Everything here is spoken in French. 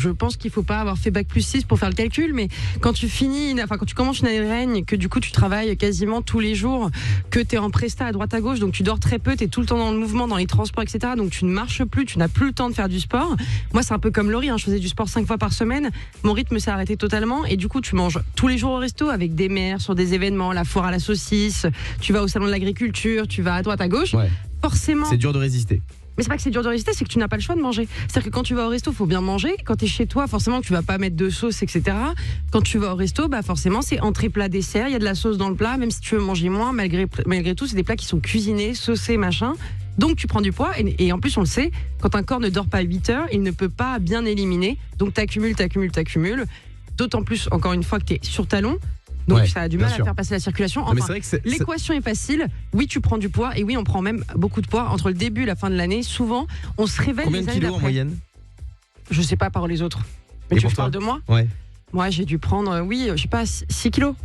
Je pense qu'il faut pas avoir fait bac+6 pour faire le calcul, mais quand tu commences une année de règne, que du coup tu travailles quasiment tous les jours, que tu es en presta à droite à gauche, donc tu dors très peu, tu es tout le temps dans le mouvement, dans les transports, etc. Donc tu ne marches plus, tu n'as plus le temps de faire du sport. Moi, c'est un peu comme Laurie, je faisais du sport 5 fois par semaine. Mon rythme s'est arrêté totalement et du coup, tu manges tous les jours au resto avec des mères sur des événements, la foire à la saucisse, tu vas au salon de l'agriculture, tu vas à droite à gauche. Ouais. Forcément. C'est dur de résister. Mais c'est pas que c'est dur de résister, c'est que tu n'as pas le choix de manger. C'est-à-dire que quand tu vas au resto, il faut bien manger. Quand tu es chez toi, forcément, tu vas pas mettre de sauce, etc. Quand tu vas au resto, forcément, c'est entrée, plat, dessert. Il y a de la sauce dans le plat, même si tu veux manger moins, malgré tout, c'est des plats qui sont cuisinés, saucés, machin. Donc tu prends du poids. Et en plus, on le sait, quand un corps ne dort pas 8 heures, il ne peut pas bien éliminer. Donc t'accumules. D'autant plus, encore une fois, que tu es sur talon. Donc ça a du mal à faire passer la circulation. Enfin, l'équation est facile. Oui, tu prends du poids et oui, on prend même beaucoup de poids entre le début et la fin de l'année. Souvent, on se réveille. Combien les de années kilos en d'après. moyenne? Je sais pas par les autres. Mais Et tu pour parles toi? de moi? Ouais. Moi, j'ai dû prendre, je sais pas, 6 kilos.